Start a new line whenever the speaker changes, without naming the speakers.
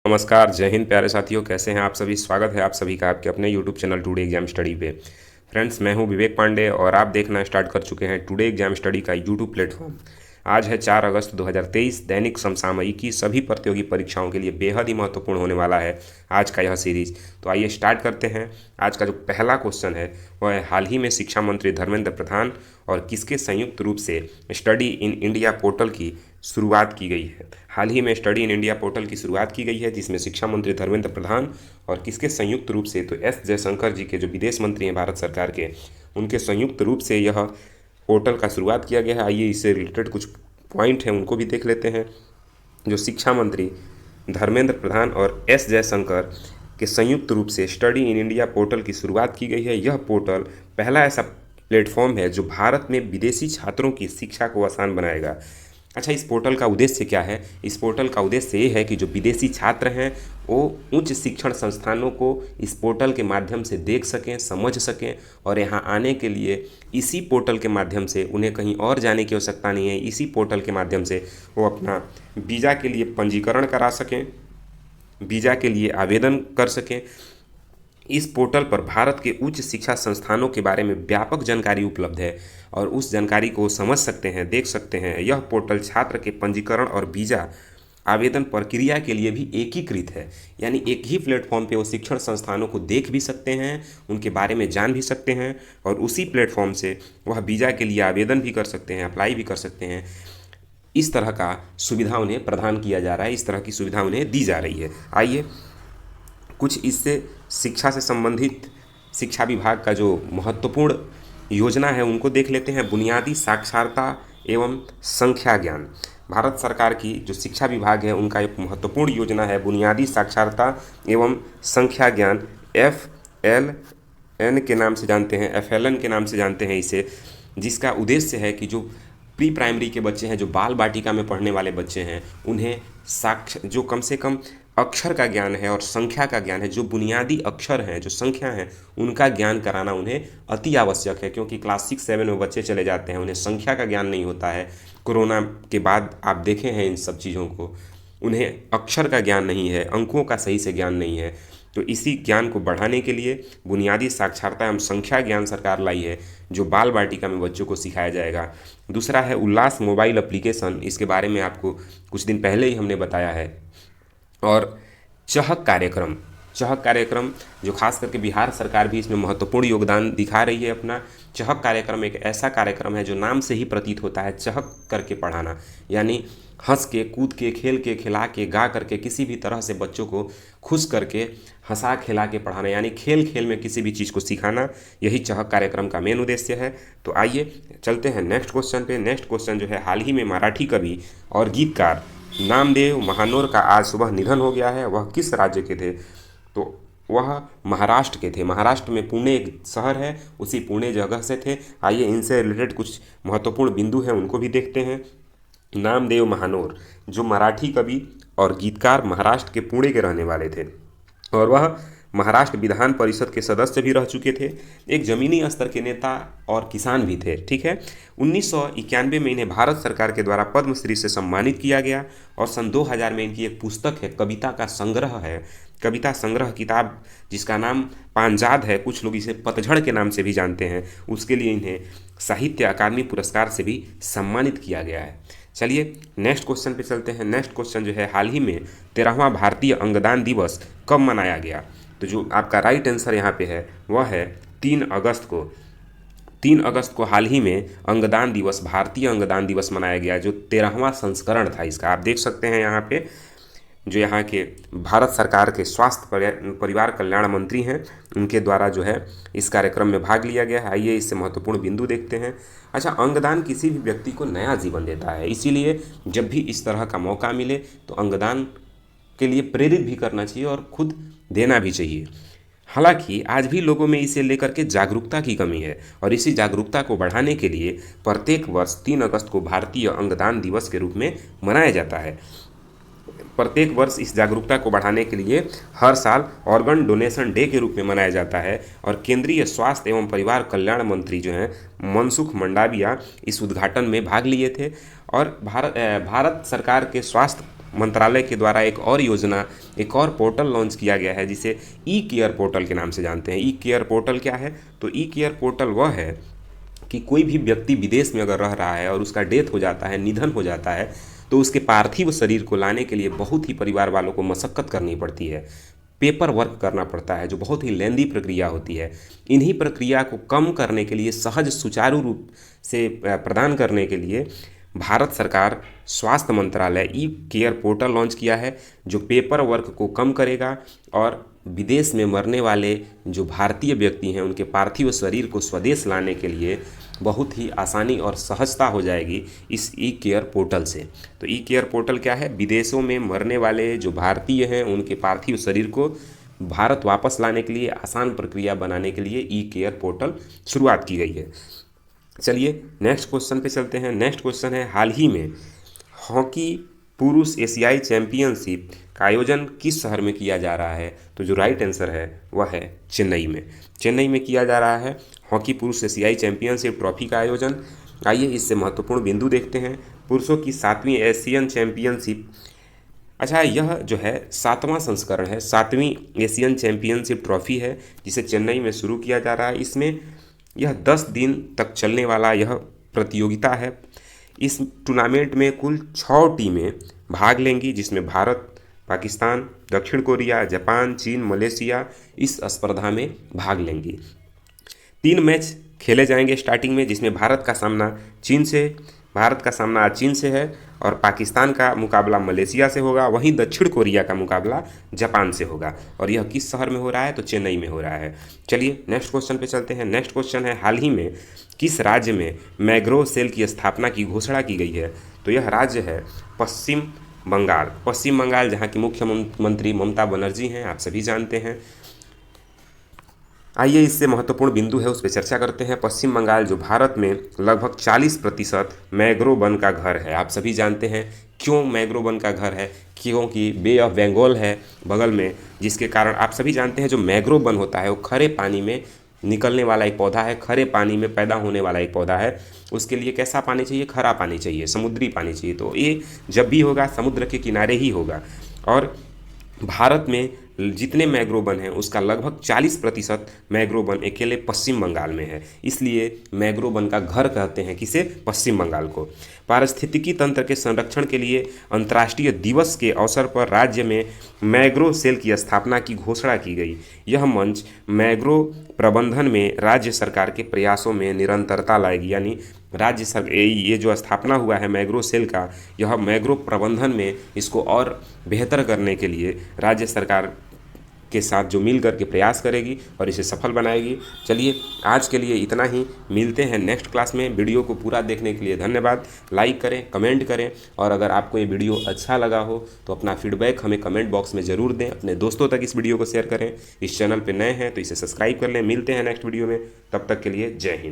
नमस्कार, जय हिंद प्यारे साथियों। कैसे हैं आप सभी? स्वागत है आप सभी का आपके अपने YouTube channel today exam study पे। फ्रेंड्स, मैं हूं विवेक पांडे और आप देखना स्टार्ट कर चुके हैं टुडे एग्जाम स्टडी का यूट्यूब प्लेटफॉर्म। आज है 4 अगस्त 2023। दैनिक समसामयिक की सभी प्रतियोगी परीक्षाओं के लिए बेहद ही महत्वपूर्ण होने वाला है आज का यह सीरीज। तो आइए स्टार्ट करते हैं। आज का जो पहला क्वेश्चन है वह है, हाल ही में शिक्षा मंत्री धर्मेंद्र प्रधान और किसके संयुक्त रूप से स्टडी इन इंडिया पोर्टल की शुरुआत की गई है। हाल ही में स्टडी इन इंडिया पोर्टल की शुरुआत की गई है जिसमें शिक्षा मंत्री धर्मेंद्र प्रधान और किसके संयुक्त रूप से, तो एस जयशंकर जी के जो विदेश मंत्री हैं भारत सरकार के, उनके संयुक्त रूप से यह पोर्टल का शुरुआत किया गया है। आइए इससे रिलेटेड कुछ पॉइंट हैं उनको भी देख लेते हैं। जो शिक्षा मंत्री धर्मेंद्र प्रधान और एस जयशंकर के संयुक्त रूप से स्टडी इन इंडिया पोर्टल की शुरुआत की गई है। यह पोर्टल पहला ऐसा प्लेटफॉर्म है जो भारत में विदेशी छात्रों की शिक्षा को आसान बनाएगा। अच्छा, इस पोर्टल का उद्देश्य क्या है? इस पोर्टल का उद्देश्य ये है कि जो विदेशी छात्र हैं वो उच्च शिक्षण संस्थानों को इस पोर्टल के माध्यम से देख सकें, समझ सकें और यहाँ आने के लिए इसी पोर्टल के माध्यम से उन्हें कहीं और जाने की आवश्यकता नहीं है। इसी पोर्टल के माध्यम से वो अपना वीज़ा के लिए पंजीकरण करा सकें, वीज़ा के लिए आवेदन कर सकें। इस पोर्टल पर भारत के उच्च शिक्षा संस्थानों के बारे में व्यापक जानकारी उपलब्ध है और उस जानकारी को समझ सकते हैं, देख सकते हैं। यह पोर्टल छात्र के पंजीकरण और वीज़ा आवेदन प्रक्रिया के लिए भी एकीकृत है, यानी एक ही प्लेटफॉर्म पे वो शिक्षण संस्थानों को देख भी सकते हैं, उनके बारे में जान भी सकते हैं और उसी प्लेटफॉर्म से वह वीज़ा के लिए आवेदन भी कर सकते हैं, अप्लाई भी कर सकते हैं। इस तरह का सुविधा उन्हें प्रदान किया जा रहा है, इस तरह की सुविधा उन्हें दी जा रही है। आइए कुछ इससे शिक्षा से संबंधित शिक्षा विभाग का जो महत्वपूर्ण योजना है उनको देख लेते हैं। बुनियादी साक्षरता एवं संख्या ज्ञान। भारत सरकार की जो शिक्षा विभाग है उनका एक महत्वपूर्ण योजना है बुनियादी साक्षरता एवं संख्या ज्ञान, FLN के नाम से जानते हैं, FLN के नाम से जानते हैं इसे, जिसका उद्देश्य है कि जो प्री प्राइमरी के बच्चे हैं, जो बाल बाटिका में पढ़ने वाले बच्चे हैं, उन्हें जो कम से कम अक्षर का ज्ञान है और संख्या का ज्ञान है, जो बुनियादी अक्षर हैं, जो संख्या हैं, उनका ज्ञान कराना उन्हें अति आवश्यक है। क्योंकि क्लास 6-7 में बच्चे चले जाते हैं, उन्हें संख्या का ज्ञान नहीं होता है। कोरोना के बाद आप देखे हैं इन सब चीज़ों को, उन्हें अक्षर का ज्ञान नहीं है, अंकों का सही से ज्ञान नहीं है। तो इसी ज्ञान को बढ़ाने के लिए बुनियादी साक्षरता एवं संख्या ज्ञान सरकार लाई है, जो बाल बाटिका में बच्चों को सिखाया जाएगा। दूसरा है उल्लास मोबाइल एप्लीकेशन। इसके बारे में आपको कुछ दिन पहले ही हमने बताया है। और चहक कार्यक्रम, चहक कार्यक्रम जो खास करके बिहार सरकार भी इसमें महत्वपूर्ण योगदान दिखा रही है अपना। चहक कार्यक्रम एक ऐसा कार्यक्रम है जो नाम से ही प्रतीत होता है, चहक करके पढ़ाना, यानी हंस के, कूद के, खेल के, खिला के, गा करके, किसी भी तरह से बच्चों को खुश करके, हंसा खिला के पढ़ाना, यानी खेल खेल में किसी भी चीज़ को सिखाना, यही चहक कार्यक्रम का मेन उद्देश्य है। तो आइए चलते हैं नेक्स्ट क्वेश्चन पे। नेक्स्ट क्वेश्चन जो है, हाल ही में मराठी कवि और गीतकार नामदेव महानोर का आज सुबह निधन हो गया है। वह किस राज्य के थे? तो वह महाराष्ट्र के थे। महाराष्ट्र में पुणे एक शहर है, उसी पुणे जगह से थे। आइए इनसे रिलेटेड कुछ महत्वपूर्ण बिंदु हैं उनको भी देखते हैं। नामदेव महानोर जो मराठी कवि और गीतकार महाराष्ट्र के पुणे के रहने वाले थे और वह महाराष्ट्र विधान परिषद के सदस्य भी रह चुके थे। एक ज़मीनी स्तर के नेता और किसान भी थे। ठीक है, 1991 में इन्हें भारत सरकार के द्वारा पद्मश्री से सम्मानित किया गया और सन 2000 में इनकी एक पुस्तक है, कविता का संग्रह है, कविता संग्रह किताब जिसका नाम पांजाद है, कुछ लोग इसे पतझड़ के नाम से भी जानते हैं, उसके लिए इन्हें साहित्य अकादमी पुरस्कार से भी सम्मानित किया गया है। चलिए नेक्स्ट क्वेश्चन पे चलते हैं। नेक्स्ट क्वेश्चन जो है, हाल ही में 13वां भारतीय अंगदान दिवस कब मनाया गया? तो जो आपका राइट आंसर यहाँ पे है वह है 3 अगस्त को। 3 अगस्त को हाल ही में अंगदान दिवस, भारतीय अंगदान दिवस मनाया गया, जो 13वां संस्करण था इसका। आप देख सकते हैं यहाँ पे जो यहाँ के भारत सरकार के स्वास्थ्य परिवार कल्याण मंत्री हैं, उनके द्वारा जो है इस कार्यक्रम में भाग लिया गया है। आइए इससे महत्वपूर्ण बिंदु देखते हैं। अच्छा, अंगदान किसी भी व्यक्ति को नया जीवन देता है, इसीलिए जब भी इस तरह का मौका मिले तो अंगदान के लिए प्रेरित भी करना चाहिए और खुद देना भी चाहिए। हालांकि आज भी लोगों में इसे लेकर के जागरूकता की कमी है और इसी जागरूकता को बढ़ाने के लिए प्रत्येक वर्ष 3 अगस्त को भारतीय अंगदान दिवस के रूप में मनाया जाता है। प्रत्येक वर्ष इस जागरूकता को बढ़ाने के लिए हर साल ऑर्गन डोनेशन डे के रूप में मनाया जाता है और केंद्रीय स्वास्थ्य एवं परिवार कल्याण मंत्री जो हैं मनसुख मंडाविया इस उद्घाटन में भाग लिए थे और भारत सरकार के स्वास्थ्य मंत्रालय के द्वारा एक और योजना, एक और पोर्टल लॉन्च किया गया है जिसे ई केयर पोर्टल के नाम से जानते हैं। ई केयर पोर्टल क्या है? तो ई केयर पोर्टल वह है कि कोई भी व्यक्ति विदेश में अगर रह रहा है और उसका डेथ हो जाता है, निधन हो जाता है, तो उसके पार्थिव शरीर को लाने के लिए बहुत ही परिवार वालों को मशक्कत करनी पड़ती है, पेपर वर्क करना पड़ता है, जो बहुत ही लेंदी प्रक्रिया होती है। इन्हीं प्रक्रिया को कम करने के लिए, सहज सुचारू रूप से प्रदान करने के लिए भारत सरकार स्वास्थ्य मंत्रालय ई केयर पोर्टल लॉन्च किया है, जो पेपर वर्क को कम करेगा और विदेश में मरने वाले जो भारतीय व्यक्ति हैं उनके पार्थिव शरीर को स्वदेश लाने के लिए बहुत ही आसानी और सहजता हो जाएगी इस ई केयर पोर्टल से। तो ई केयर पोर्टल क्या है? विदेशों में मरने वाले जो भारतीय हैं उनके पार्थिव शरीर को भारत वापस लाने के लिए आसान प्रक्रिया बनाने के लिए ई केयर पोर्टल शुरुआत की गई है। चलिए नेक्स्ट क्वेश्चन पे चलते हैं। नेक्स्ट क्वेश्चन है, हाल ही में हॉकी पुरुष एशियाई चैंपियनशिप का आयोजन किस शहर में किया जा रहा है? तो जो राइट आंसर है वह है चेन्नई में। चेन्नई में किया जा रहा है हॉकी पुरुष एशियाई चैंपियनशिप ट्रॉफी का आयोजन। आइए इससे महत्वपूर्ण बिंदु देखते हैं। पुरुषों की 7वीं एशियन चैंपियनशिप, अच्छा यह जो है 7वां संस्करण है, 7वीं एशियन चैंपियनशिप ट्रॉफी है जिसे चेन्नई में शुरू किया जा रहा है। इसमें यह 10 दिन तक चलने वाला यह प्रतियोगिता है। इस टूर्नामेंट में कुल 6 टीमें भाग लेंगी, जिसमें भारत, पाकिस्तान, दक्षिण कोरिया, जापान, चीन, मलेशिया इस स्पर्धा में भाग लेंगी। 3 मैच खेले जाएंगे स्टार्टिंग में, जिसमें भारत का सामना आज चीन से है और पाकिस्तान का मुकाबला मलेशिया से होगा। वहीं दक्षिण कोरिया का मुकाबला जापान से होगा। और यह किस शहर में हो रहा है? तो चेन्नई में हो रहा है। चलिए नेक्स्ट क्वेश्चन पे चलते हैं। नेक्स्ट क्वेश्चन है, हाल ही में किस राज्य में मैंग्रोव सेल की स्थापना की घोषणा की गई है? तो यह राज्य है पश्चिम बंगाल। पश्चिम बंगाल, जहाँ की मुख्यमंत्री ममता बनर्जी हैं, आप सभी जानते हैं। आइए इससे महत्वपूर्ण बिंदु है उस पर चर्चा करते हैं। पश्चिम बंगाल जो भारत में लगभग 40% मैंग्रोव वन का घर है। आप सभी जानते हैं क्यों मैंग्रोव वन का घर है? क्योंकि बे ऑफ बंगाल है बगल में, जिसके कारण आप सभी जानते हैं जो मैंग्रोव वन होता है वो खरे पानी में निकलने वाला एक पौधा है, खरे पानी में पैदा होने वाला एक पौधा है। उसके लिए कैसा पानी चाहिए? खरा पानी चाहिए, समुद्री पानी चाहिए। तो ये जब भी होगा समुद्र के किनारे ही होगा। और भारत में जितने मैंग्रोव वन हैं उसका लगभग 40% मैंग्रोव वन अकेले पश्चिम बंगाल में है। इसलिए मैंग्रोव वन का घर कहते हैं किसे? पश्चिम बंगाल को। पारिस्थितिकी तंत्र के संरक्षण के लिए अंतर्राष्ट्रीय दिवस के अवसर पर राज्य में मैंग्रोव सेल की स्थापना की घोषणा की गई। यह मंच मैंग्रोव प्रबंधन में राज्य सरकार के प्रयासों में निरंतरता लाएगी। यानी राज्य सरकार ये जो स्थापना हुआ है मैंग्रोव सेल का, यह मैंग्रोव प्रबंधन में इसको और बेहतर करने के लिए राज्य सरकार के साथ जो मिल कर के प्रयास करेगी और इसे सफल बनाएगी। चलिए आज के लिए इतना ही, मिलते हैं नेक्स्ट क्लास में। वीडियो को पूरा देखने के लिए धन्यवाद। लाइक करें, कमेंट करें और अगर आपको ये वीडियो अच्छा लगा हो तो अपना फीडबैक हमें कमेंट बॉक्स में ज़रूर दें। अपने दोस्तों तक इस वीडियो को शेयर करें। इस चैनल पर नए हैं तो इसे सब्सक्राइब कर लें। मिलते हैं नेक्स्ट वीडियो में, तब तक के लिए जय हिंद।